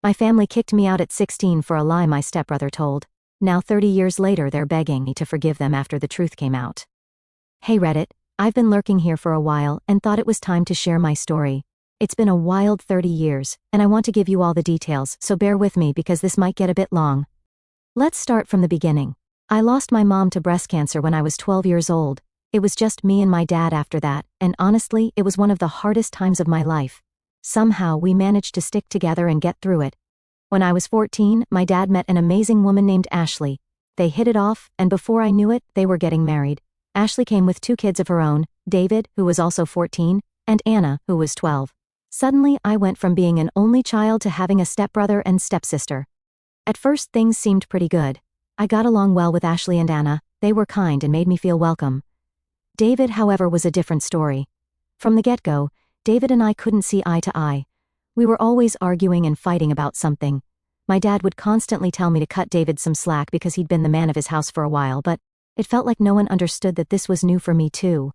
My family kicked me out at 16 for a lie my stepbrother told. Now 30 years later they're begging me to forgive them after the truth came out. Hey Reddit, I've been lurking here for a while and thought it was time to share my story. It's been a wild 30 years, and I want to give you all the details, so bear with me because this might get a bit long. Let's start from the beginning. I lost my mom to breast cancer when I was 12 years old. It was just me and my dad after that, and honestly, it was one of the hardest times of my life. Somehow we managed to stick together and get through it. When I was 14, my dad met an amazing woman named Ashley. They hit it off, and before I knew it, they were getting married. Ashley came with 2 kids of her own, David, who was also 14, and Anna, who was 12. Suddenly, I went from being an only child to having a stepbrother and stepsister. At first, things seemed pretty good. I got along well with Ashley and Anna. They were kind and made me feel welcome. David, however, was a different story. From the get-go, David and I couldn't see eye to eye. We were always arguing and fighting about something. My dad would constantly tell me to cut David some slack because he'd been the man of his house for a while, but it felt like no one understood that this was new for me too.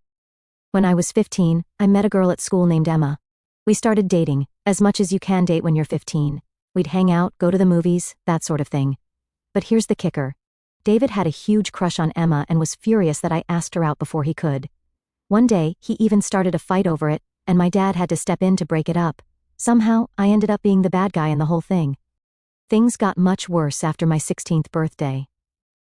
When I was 15, I met a girl at school named Emma. We started dating, as much as you can date when you're 15. We'd hang out, go to the movies, that sort of thing. But here's the kicker. David had a huge crush on Emma and was furious that I asked her out before he could. One day, he even started a fight over it, and my dad had to step in to break it up. Somehow, I ended up being the bad guy in the whole thing. Things got much worse after my 16th birthday.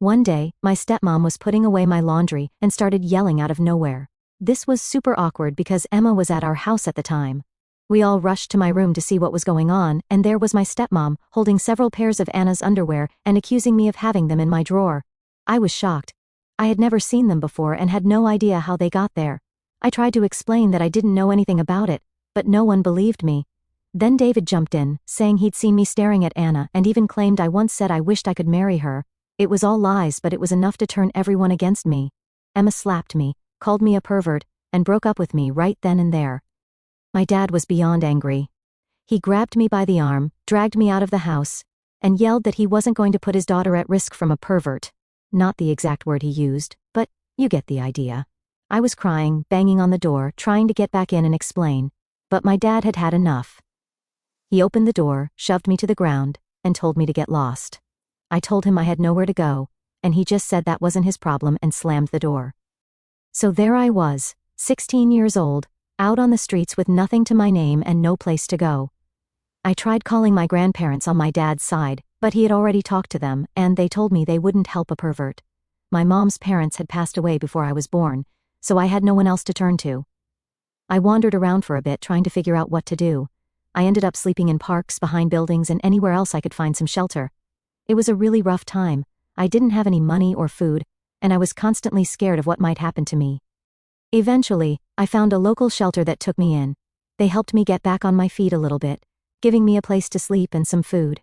One day, my stepmom was putting away my laundry and started yelling out of nowhere. This was super awkward because Emma was at our house at the time. We all rushed to my room to see what was going on, and there was my stepmom, holding several pairs of Anna's underwear and accusing me of having them in my drawer. I was shocked. I had never seen them before and had no idea how they got there. I tried to explain that I didn't know anything about it, but no one believed me. Then David jumped in, saying he'd seen me staring at Anna and even claimed I once said I wished I could marry her. It was all lies, but it was enough to turn everyone against me. Emma slapped me, called me a pervert, and broke up with me right then and there. My dad was beyond angry. He grabbed me by the arm, dragged me out of the house, and yelled that he wasn't going to put his daughter at risk from a pervert. Not the exact word he used, but you get the idea. I was crying, banging on the door, trying to get back in and explain. But my dad had had enough. He opened the door, shoved me to the ground, and told me to get lost. I told him I had nowhere to go, and he just said that wasn't his problem and slammed the door. So there I was, 16 years old, out on the streets with nothing to my name and no place to go. I tried calling my grandparents on my dad's side, but he had already talked to them, and they told me they wouldn't help a pervert. My mom's parents had passed away before I was born, so I had no one else to turn to. I wandered around for a bit trying to figure out what to do. I ended up sleeping in parks, behind buildings, and anywhere else I could find some shelter. It was a really rough time. I didn't have any money or food, and I was constantly scared of what might happen to me. Eventually, I found a local shelter that took me in. They helped me get back on my feet a little bit, giving me a place to sleep and some food.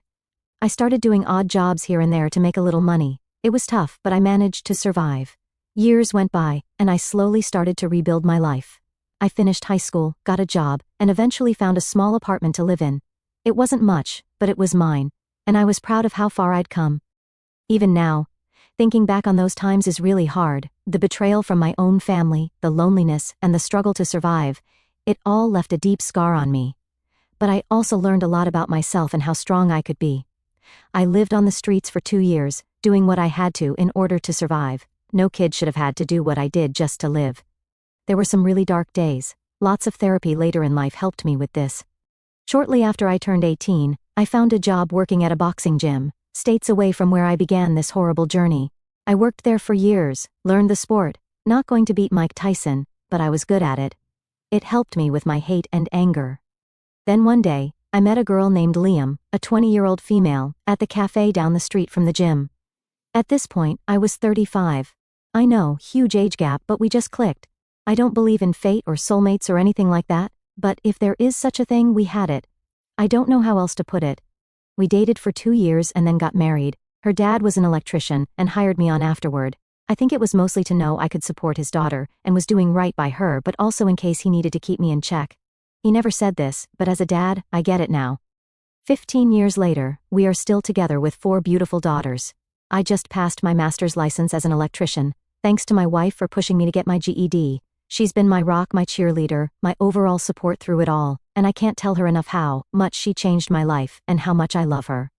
I started doing odd jobs here and there to make a little money. It was tough, but I managed to survive. Years went by, and I slowly started to rebuild my life. I finished high school, got a job, and eventually found a small apartment to live in. It wasn't much, but it was mine, and I was proud of how far I'd come. Even now, thinking back on those times is really hard. The betrayal from my own family, the loneliness, and the struggle to survive, it all left a deep scar on me. But I also learned a lot about myself and how strong I could be. I lived on the streets for 2 years, doing what I had to in order to survive. No kid should have had to do what I did just to live. There were some really dark days. Lots of therapy later in life helped me with this. Shortly after I turned 18, I found a job working at a boxing gym, states away from where I began this horrible journey. I worked there for years, learned the sport. Not going to beat Mike Tyson, but I was good at it. It helped me with my hate and anger. Then one day, I met a girl named Liam, a 20-year-old female, at the cafe down the street from the gym. At this point, I was 35. I know, huge age gap, but we just clicked. I don't believe in fate or soulmates or anything like that, but if there is such a thing, we had it. I don't know how else to put it. We dated for 2 years and then got married. Her dad was an electrician and hired me on afterward. I think it was mostly to know I could support his daughter and was doing right by her, but also in case he needed to keep me in check. He never said this, but as a dad, I get it now. 15 years later, we are still together with 4 beautiful daughters. I just passed my master's license as an electrician, thanks to my wife for pushing me to get my GED. She's been my rock, my cheerleader, my overall support through it all. and I can't tell her enough how much she changed my life and how much I love her.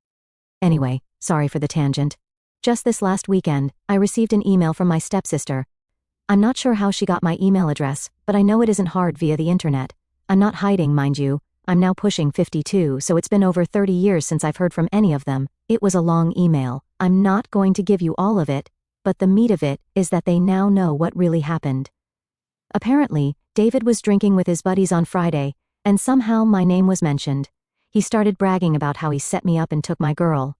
Anyway, sorry for the tangent. Just this last weekend, I received an email from my stepsister. I'm not sure how she got my email address, but I know it isn't hard via the internet. I'm not hiding, mind you. I'm now pushing 52, so it's been over 30 years since I've heard from any of them. It was a long email. I'm not going to give you all of it, but the meat of it is that they now know what really happened. Apparently, David was drinking with his buddies on Friday, and somehow my name was mentioned. He started bragging about how he set me up and took my girl.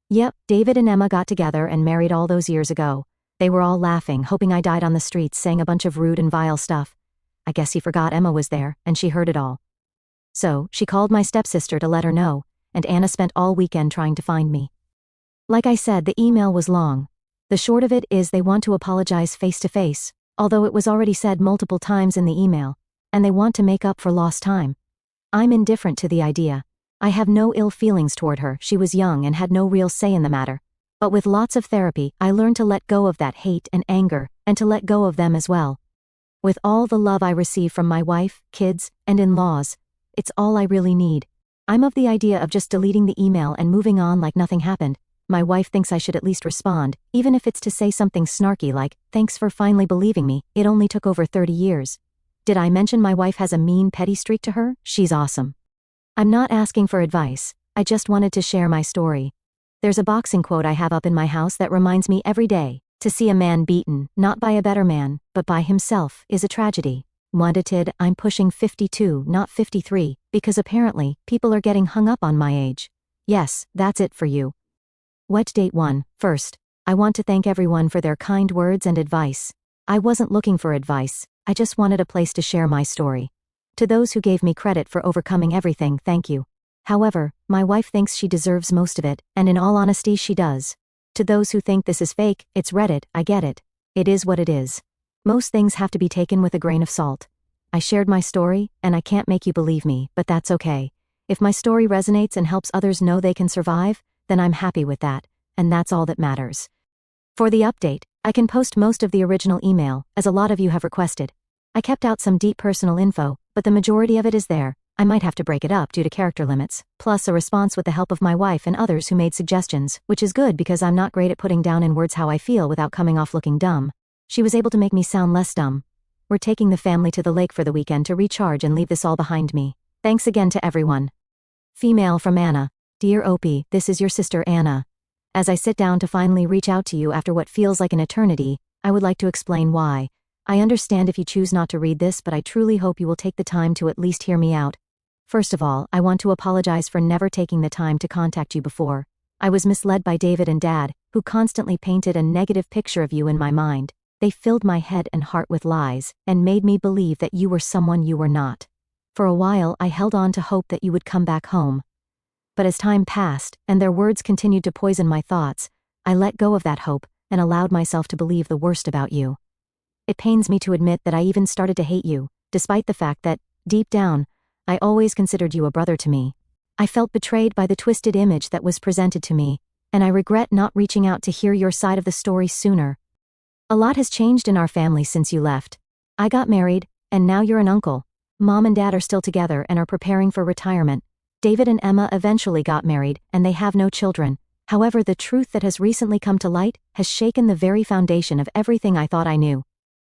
Yep, David and Emma got together and married all those years ago. They were all laughing, hoping I died on the streets, saying a bunch of rude and vile stuff. I guess he forgot Emma was there, and she heard it all. So, she called my stepsister to let her know, and Anna spent all weekend trying to find me. Like I said, the email was long. The short of it is they want to apologize face to face, although it was already said multiple times in the email, and they want to make up for lost time. I'm indifferent to the idea. I have no ill feelings toward her. She was young and had no real say in the matter. But with lots of therapy, I learned to let go of that hate and anger, and to let go of them as well. With all the love I receive from my wife, kids, and in-laws, it's all I really need. I'm of the idea of just deleting the email and moving on like nothing happened. My wife thinks I should at least respond, even if it's to say something snarky like, "Thanks for finally believing me, it only took over 30 years. Did I mention my wife has a mean, petty streak to her? She's awesome." I'm not asking for advice, I just wanted to share my story. There's a boxing quote I have up in my house that reminds me every day, to see a man beaten, not by a better man, but by himself, is a tragedy. Wanted, I'm pushing 52, not 53, because apparently, people are getting hung up on my age. Yes, that's it for you. Wet date 1. First, I want to thank everyone for their kind words and advice. I wasn't looking for advice, I just wanted a place to share my story. To those who gave me credit for overcoming everything, thank you. However, my wife thinks she deserves most of it, and in all honesty she does. To those who think this is fake, it's Reddit, I get it. It is what it is. Most things have to be taken with a grain of salt. I shared my story, and I can't make you believe me, but that's okay. If my story resonates and helps others know they can survive, then I'm happy with that, and that's all that matters. For the update, I can post most of the original email, as a lot of you have requested. I kept out some deep personal info, but the majority of it is there. I might have to break it up due to character limits, plus a response with the help of my wife and others who made suggestions, which is good because I'm not great at putting down in words how I feel without coming off looking dumb. She was able to make me sound less dumb. We're taking the family to the lake for the weekend to recharge and leave this all behind me. Thanks again to everyone. Female from Anna. Dear Opie, this is your sister Anna. As I sit down to finally reach out to you after what feels like an eternity, I would like to explain why. I understand if you choose not to read this, but I truly hope you will take the time to at least hear me out. First of all, I want to apologize for never taking the time to contact you before. I was misled by David and Dad, who constantly painted a negative picture of you in my mind. They filled my head and heart with lies, and made me believe that you were someone you were not. For a while, I held on to hope that you would come back home. But as time passed, and their words continued to poison my thoughts, I let go of that hope, and allowed myself to believe the worst about you. It pains me to admit that I even started to hate you, despite the fact that, deep down, I always considered you a brother to me. I felt betrayed by the twisted image that was presented to me, and I regret not reaching out to hear your side of the story sooner. A lot has changed in our family since you left. I got married, and now you're an uncle. Mom and Dad are still together and are preparing for retirement. David and Emma eventually got married, and they have no children. However, the truth that has recently come to light has shaken the very foundation of everything I thought I knew.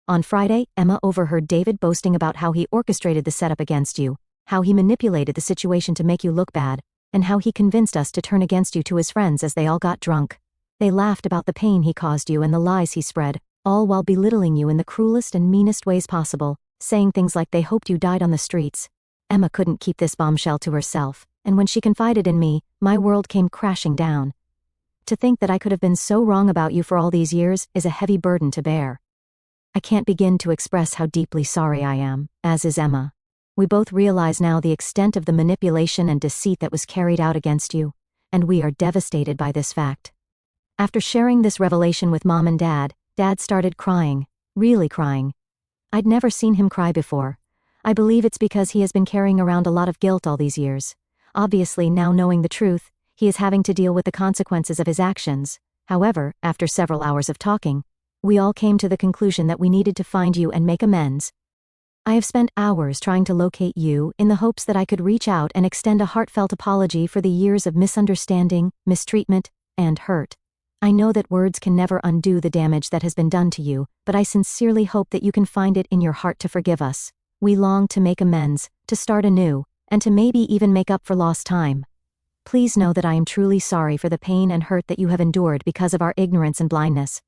On Friday, Emma overheard David boasting about how he orchestrated the setup against you, how he manipulated the situation to make you look bad, and how he convinced us to turn against you to his friends as they all got drunk. They laughed about the pain he caused you and the lies he spread, all while belittling you in the cruelest and meanest ways possible, saying things like they hoped you died on the streets. Emma couldn't keep this bombshell to herself, and when she confided in me, my world came crashing down. To think that I could have been so wrong about you for all these years is a heavy burden to bear. I can't begin to express how deeply sorry I am, as is Emma. We both realize now the extent of the manipulation and deceit that was carried out against you, and we are devastated by this fact. After sharing this revelation with Mom and Dad, Dad started crying, really crying. I'd never seen him cry before. I believe it's because he has been carrying around a lot of guilt all these years. Obviously, now knowing the truth, he is having to deal with the consequences of his actions. However, after several hours of talking, we all came to the conclusion that we needed to find you and make amends. I have spent hours trying to locate you in the hopes that I could reach out and extend a heartfelt apology for the years of misunderstanding, mistreatment, and hurt. I know that words can never undo the damage that has been done to you, but I sincerely hope that you can find it in your heart to forgive us. We long to make amends, to start anew, and to maybe even make up for lost time. Please know that I am truly sorry for the pain and hurt that you have endured because of our ignorance and blindness.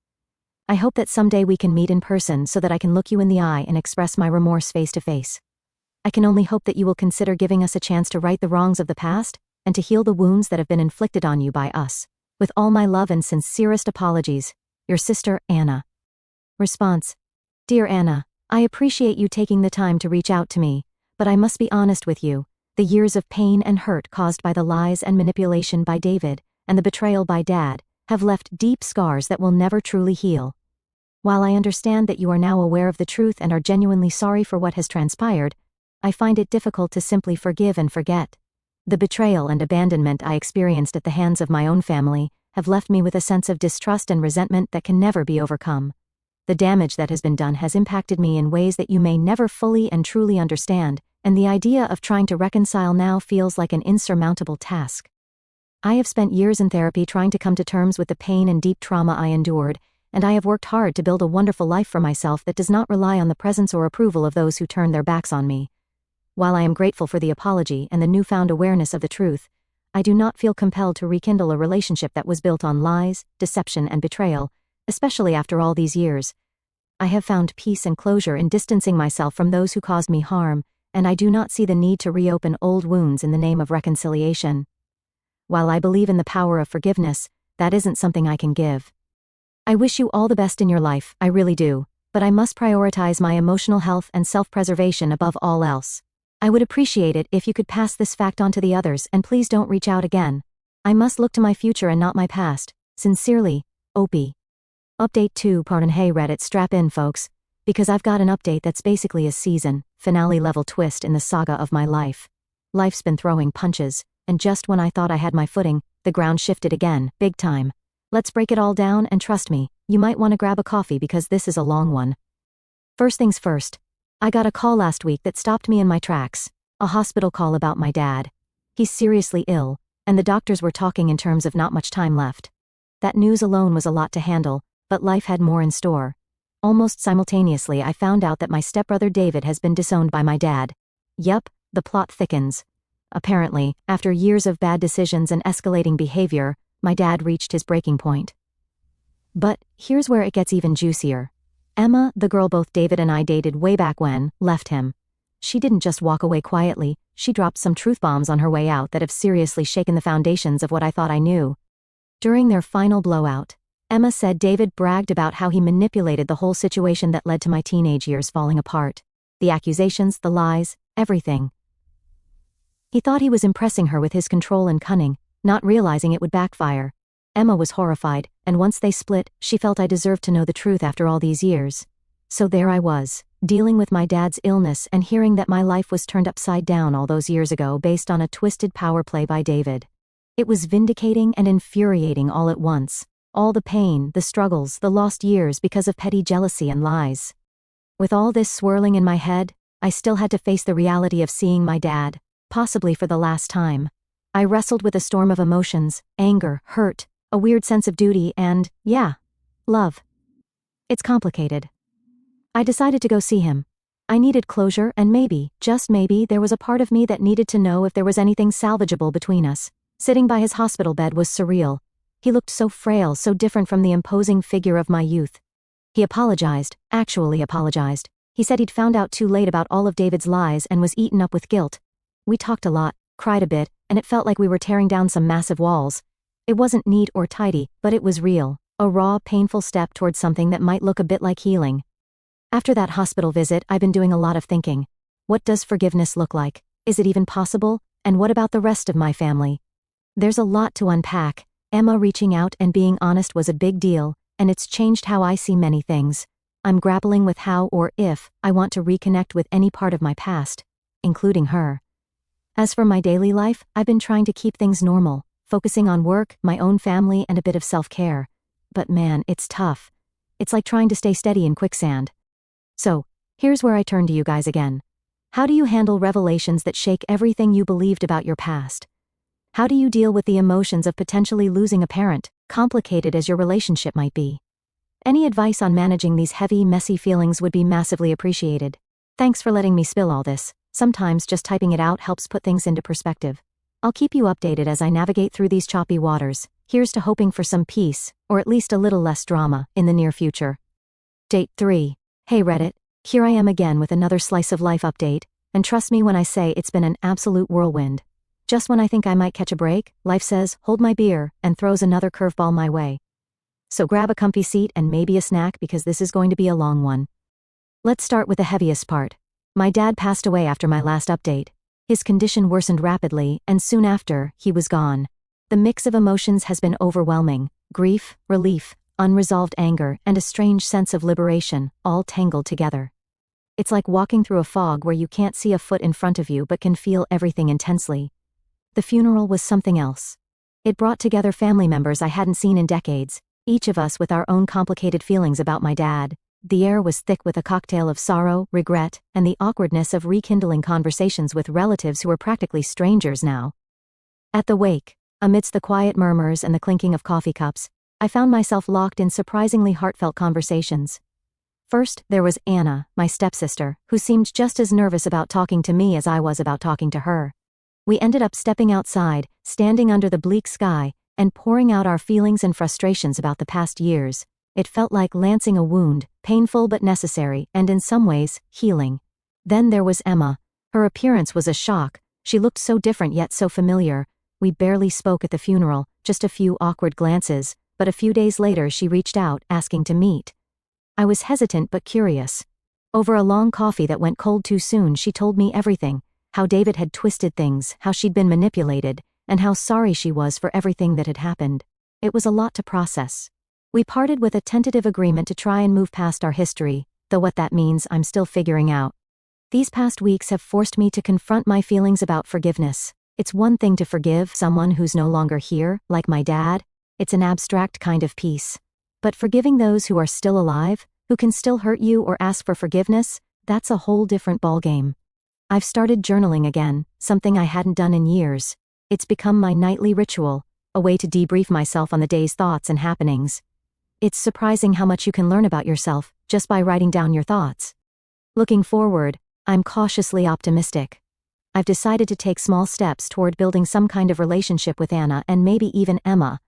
I hope that someday we can meet in person so that I can look you in the eye and express my remorse face to face. I can only hope that you will consider giving us a chance to right the wrongs of the past and to heal the wounds that have been inflicted on you by us. With all my love and sincerest apologies, your sister, Anna. Response. Dear Anna, I appreciate you taking the time to reach out to me, but I must be honest with you. The years of pain and hurt caused by the lies and manipulation by David, and the betrayal by Dad, have left deep scars that will never truly heal. While I understand that you are now aware of the truth and are genuinely sorry for what has transpired, I find it difficult to simply forgive and forget. The betrayal and abandonment I experienced at the hands of my own family have left me with a sense of distrust and resentment that can never be overcome. The damage that has been done has impacted me in ways that you may never fully and truly understand, and the idea of trying to reconcile now feels like an insurmountable task. I have spent years in therapy trying to come to terms with the pain and deep trauma I endured, and I have worked hard to build a wonderful life for myself that does not rely on the presence or approval of those who turn their backs on me. While I am grateful for the apology and the newfound awareness of the truth, I do not feel compelled to rekindle a relationship that was built on lies, deception, and betrayal, especially after all these years. I have found peace and closure in distancing myself from those who caused me harm, and I do not see the need to reopen old wounds in the name of reconciliation. While I believe in the power of forgiveness, that isn't something I can give. I wish you all the best in your life, I really do, but I must prioritize my emotional health and self-preservation above all else. I would appreciate it if you could pass this fact on to the others and please don't reach out again. I must look to my future and not my past. Sincerely, Opie. Update 2. Pardon. Hey Reddit, strap in folks, because I've got an update that's basically a season finale level twist in the saga of my life. Life's been throwing punches, and just when I thought I had my footing, the ground shifted again, big time. Let's break it all down, and trust me, you might want to grab a coffee because this is a long one. First things first. I got a call last week that stopped me in my tracks. A hospital call about my dad. He's seriously ill, and the doctors were talking in terms of not much time left. That news alone was a lot to handle, but life had more in store. Almost simultaneously I found out that my stepbrother David has been disowned by my dad. Yup, the plot thickens. Apparently, after years of bad decisions and escalating behavior, my dad reached his breaking point. But here's where it gets even juicier. Emma, the girl both David and I dated way back when, left him. She didn't just walk away quietly, she dropped some truth bombs on her way out that have seriously shaken the foundations of what I thought I knew. During their final blowout, Emma said David bragged about how he manipulated the whole situation that led to my teenage years falling apart. The accusations, the lies, everything. He thought he was impressing her with his control and cunning, not realizing it would backfire. Emma was horrified, and once they split, she felt I deserved to know the truth after all these years. So there I was, dealing with my dad's illness and hearing that my life was turned upside down all those years ago based on a twisted power play by David. It was vindicating and infuriating all at once. All the pain, the struggles, the lost years because of petty jealousy and lies. With all this swirling in my head, I still had to face the reality of seeing my dad, possibly for the last time. I wrestled with a storm of emotions, anger, hurt, a weird sense of duty, and, yeah, love. It's complicated. I decided to go see him. I needed closure, and maybe, just maybe, there was a part of me that needed to know if there was anything salvageable between us. Sitting by his hospital bed was surreal. He looked so frail, so different from the imposing figure of my youth. He apologized, actually apologized. He said he'd found out too late about all of David's lies and was eaten up with guilt. We talked a lot, cried a bit, and it felt like we were tearing down some massive walls. It wasn't neat or tidy, but it was real, a raw, painful step towards something that might look a bit like healing. After that hospital visit, I've been doing a lot of thinking. What does forgiveness look like? Is it even possible? And what about the rest of my family? There's a lot to unpack. Emma reaching out and being honest was a big deal, and it's changed how I see many things. I'm grappling with how or if I want to reconnect with any part of my past, including her. As for my daily life, I've been trying to keep things normal, focusing on work, my own family, and a bit of self-care. But man, it's tough. It's like trying to stay steady in quicksand. So, Here's where I turn to you guys again. How do you handle revelations that shake everything you believed about your past? How do you deal with the emotions of potentially losing a parent, complicated as your relationship might be? Any advice on managing these heavy, messy feelings would be massively appreciated. Thanks for letting me spill all this. Sometimes just typing it out helps put things into perspective. I'll keep you updated as I navigate through these choppy waters. Here's to hoping for some peace, or at least a little less drama, in the near future. Date 3. Hey Reddit, here I am again with another slice of life update, and trust me when I say it's been an absolute whirlwind. Just when I think I might catch a break, life says, hold my beer, and throws another curveball my way. So grab a comfy seat and maybe a snack because this is going to be a long one. Let's start with the heaviest part. My dad passed away after my last update. His condition worsened rapidly, and soon after, he was gone. The mix of emotions has been overwhelming: grief, relief, unresolved anger, and a strange sense of liberation, all tangled together. It's like walking through a fog where you can't see a foot in front of you but can feel everything intensely. The funeral was something else. It brought together family members I hadn't seen in decades, each of us with our own complicated feelings about my dad. The air was thick with a cocktail of sorrow, regret, and the awkwardness of rekindling conversations with relatives who were practically strangers now. At the wake, amidst the quiet murmurs and the clinking of coffee cups, I found myself locked in surprisingly heartfelt conversations. First, there was Anna, my stepsister, who seemed just as nervous about talking to me as I was about talking to her. We ended up stepping outside, standing under the bleak sky, and pouring out our feelings and frustrations about the past years. It felt like lancing a wound, painful but necessary, and in some ways, healing. Then there was Emma. Her appearance was a shock. She looked so different yet so familiar. We barely spoke at the funeral, just a few awkward glances, but a few days later she reached out, asking to meet. I was hesitant but curious. Over a long coffee that went cold too soon, she told me everything: how David had twisted things, how she'd been manipulated, and how sorry she was for everything that had happened. It was a lot to process. We parted with a tentative agreement to try and move past our history, though what that means I'm still figuring out. These past weeks have forced me to confront my feelings about forgiveness. It's one thing to forgive someone who's no longer here, like my dad. It's an abstract kind of peace. But forgiving those who are still alive, who can still hurt you or ask for forgiveness, that's a whole different ballgame. I've started journaling again, something I hadn't done in years. It's become my nightly ritual, a way to debrief myself on the day's thoughts and happenings. It's surprising how much you can learn about yourself just by writing down your thoughts. Looking forward, I'm cautiously optimistic. I've decided to take small steps toward building some kind of relationship with Anna and maybe even Emma.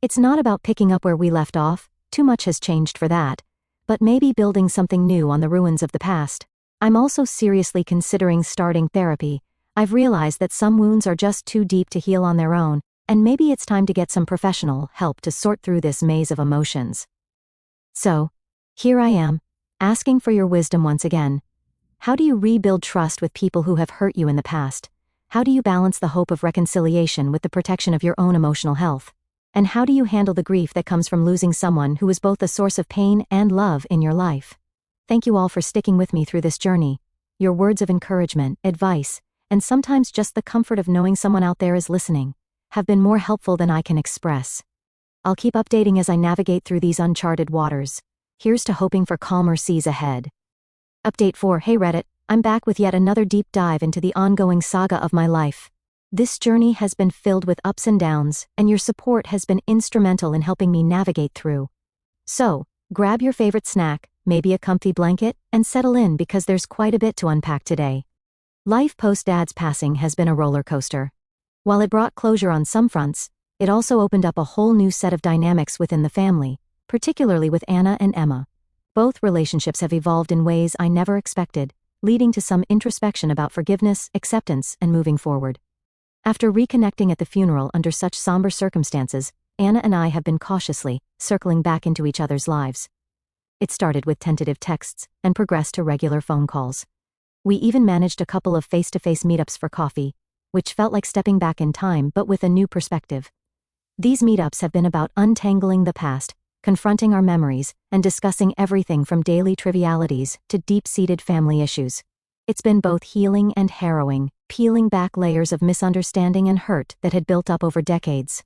It's not about picking up where we left off, too much has changed for that, but maybe building something new on the ruins of the past. I'm also seriously considering starting therapy. I've realized that some wounds are just too deep to heal on their own, and maybe it's time to get some professional help to sort through this maze of emotions. So, here I am, asking for your wisdom once again. How do you rebuild trust with people who have hurt you in the past? How do you balance the hope of reconciliation with the protection of your own emotional health? And how do you handle the grief that comes from losing someone who is both a source of pain and love in your life? Thank you all for sticking with me through this journey. Your words of encouragement, advice, and sometimes just the comfort of knowing someone out there is listening, have been more helpful than I can express. I'll keep updating as I navigate through these uncharted waters. Here's to hoping for calmer seas ahead. Update 4. Hey Reddit, I'm back with yet another deep dive into the ongoing saga of my life. This journey has been filled with ups and downs, and your support has been instrumental in helping me navigate through. So, grab your favorite snack, maybe a comfy blanket, and settle in because there's quite a bit to unpack today. Life post-Dad's passing has been a roller coaster. While it brought closure on some fronts, it also opened up a whole new set of dynamics within the family, particularly with Anna and Emma. Both relationships have evolved in ways I never expected, leading to some introspection about forgiveness, acceptance, and moving forward. After reconnecting at the funeral under such somber circumstances, Anna and I have been cautiously circling back into each other's lives. It started with tentative texts and progressed to regular phone calls. We even managed a couple of face-to-face meetups for coffee, which felt like stepping back in time but with a new perspective. These meetups have been about untangling the past, confronting our memories, and discussing everything from daily trivialities to deep-seated family issues. It's been both healing and harrowing, peeling back layers of misunderstanding and hurt that had built up over decades.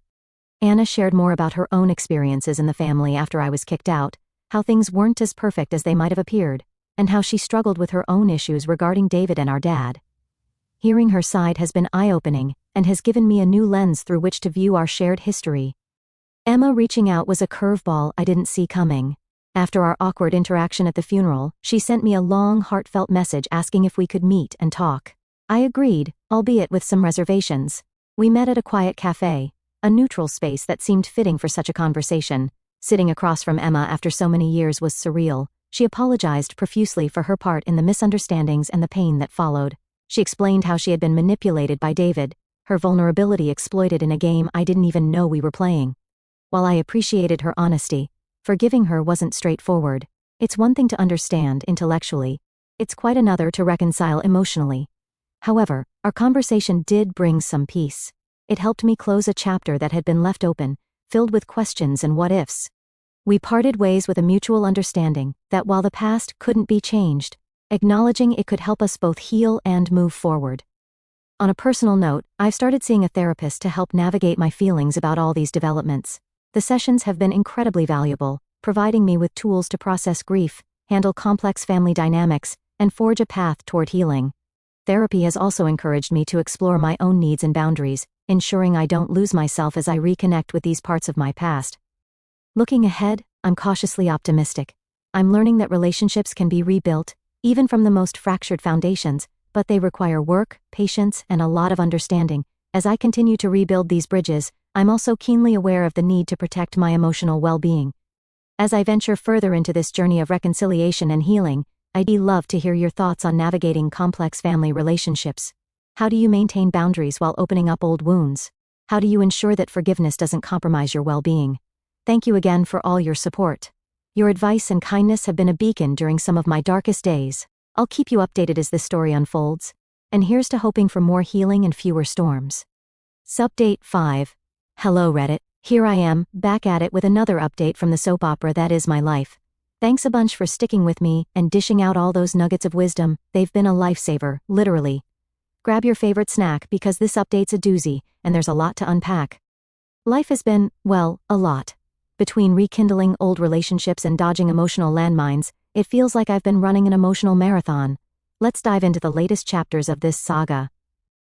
Anna shared more about her own experiences in the family after I was kicked out, how things weren't as perfect as they might have appeared, and how she struggled with her own issues regarding David and our dad. Hearing her side has been eye-opening, and has given me a new lens through which to view our shared history. Emma reaching out was a curveball I didn't see coming. After our awkward interaction at the funeral, she sent me a long, heartfelt message asking if we could meet and talk. I agreed, albeit with some reservations. We met at a quiet cafe, a neutral space that seemed fitting for such a conversation. Sitting across from Emma after so many years was surreal. She apologized profusely for her part in the misunderstandings and the pain that followed. She explained how she had been manipulated by David, her vulnerability exploited in a game I didn't even know we were playing. While I appreciated her honesty, forgiving her wasn't straightforward. It's one thing to understand intellectually. It's quite another to reconcile emotionally. However, our conversation did bring some peace. It helped me close a chapter that had been left open, filled with questions and what-ifs. We parted ways with a mutual understanding that while the past couldn't be changed, acknowledging it could help us both heal and move forward. On a personal note, I've started seeing a therapist to help navigate my feelings about all these developments. The sessions have been incredibly valuable, providing me with tools to process grief, handle complex family dynamics, and forge a path toward healing. Therapy has also encouraged me to explore my own needs and boundaries, ensuring I don't lose myself as I reconnect with these parts of my past. Looking ahead, I'm cautiously optimistic. I'm learning that relationships can be rebuilt, even from the most fractured foundations, but they require work, patience, and a lot of understanding. As I continue to rebuild these bridges, I'm also keenly aware of the need to protect my emotional well-being. As I venture further into this journey of reconciliation and healing, I'd love to hear your thoughts on navigating complex family relationships. How do you maintain boundaries while opening up old wounds? How do you ensure that forgiveness doesn't compromise your well-being? Thank you again for all your support. Your advice and kindness have been a beacon during some of my darkest days. I'll keep you updated as this story unfolds. And here's to hoping for more healing and fewer storms. Subdate 5. Hello Reddit, here I am, back at it with another update from the soap opera that is my life. Thanks a bunch for sticking with me and dishing out all those nuggets of wisdom. They've been a lifesaver, literally. Grab your favorite snack because this update's a doozy, and there's a lot to unpack. Life has been, well, a lot. Between rekindling old relationships and dodging emotional landmines, it feels like I've been running an emotional marathon. Let's dive into the latest chapters of this saga.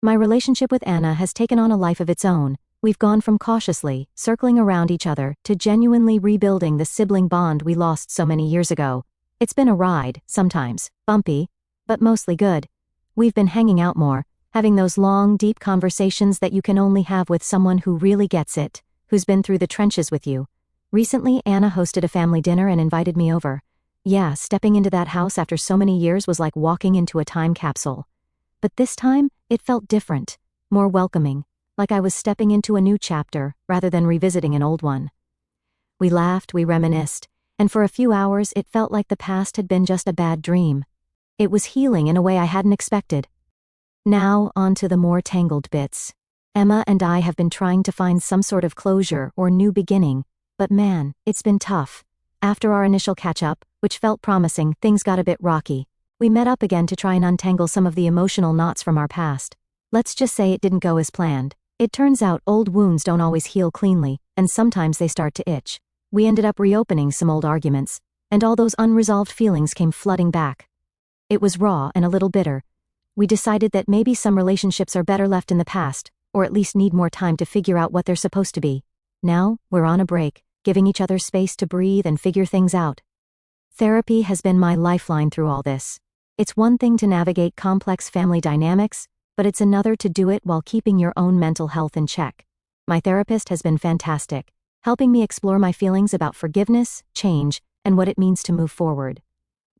My relationship with Anna has taken on a life of its own. We've gone from cautiously circling around each other to genuinely rebuilding the sibling bond we lost so many years ago. It's been a ride, sometimes bumpy, but mostly good. We've been hanging out more, having those long, deep conversations that you can only have with someone who really gets it, who's been through the trenches with you. Recently, Anna hosted a family dinner and invited me over. Yeah, stepping into that house after so many years was like walking into a time capsule. But this time, it felt different, more welcoming, like I was stepping into a new chapter rather than revisiting an old one. We laughed, we reminisced, and for a few hours it felt like the past had been just a bad dream. It was healing in a way I hadn't expected. Now, on to the more tangled bits. Emma and I have been trying to find some sort of closure or new beginning, but man, it's been tough. After our initial catch-up, which felt promising, things got a bit rocky. We met up again to try and untangle some of the emotional knots from our past. Let's just say it didn't go as planned. It turns out old wounds don't always heal cleanly, and sometimes they start to itch. We ended up reopening some old arguments, and all those unresolved feelings came flooding back. It was raw and a little bitter. We decided that maybe some relationships are better left in the past, or at least need more time to figure out what they're supposed to be. Now, we're on a break, giving each other space to breathe and figure things out. Therapy has been my lifeline through all this. It's one thing to navigate complex family dynamics, but it's another to do it while keeping your own mental health in check. My therapist has been fantastic, helping me explore my feelings about forgiveness, change, and what it means to move forward.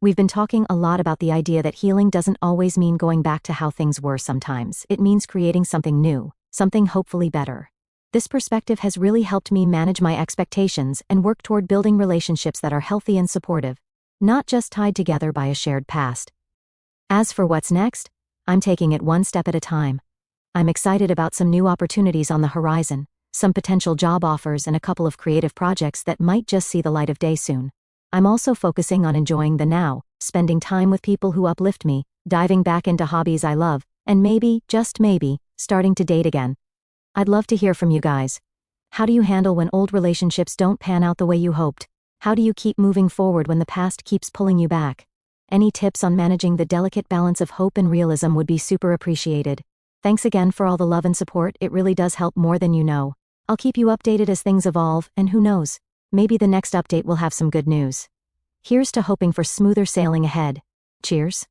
We've been talking a lot about the idea that healing doesn't always mean going back to how things were sometimes. It means creating something new, something hopefully better. This perspective has really helped me manage my expectations and work toward building relationships that are healthy and supportive, not just tied together by a shared past. As for what's next, I'm taking it one step at a time. I'm excited about some new opportunities on the horizon, some potential job offers and a couple of creative projects that might just see the light of day soon. I'm also focusing on enjoying the now, spending time with people who uplift me, diving back into hobbies I love, and maybe, just maybe, starting to date again. I'd love to hear from you guys. How do you handle when old relationships don't pan out the way you hoped? How do you keep moving forward when the past keeps pulling you back? Any tips on managing the delicate balance of hope and realism would be super appreciated. Thanks again for all the love and support, it really does help more than you know. I'll keep you updated as things evolve, and who knows, maybe the next update will have some good news. Here's to hoping for smoother sailing ahead. Cheers.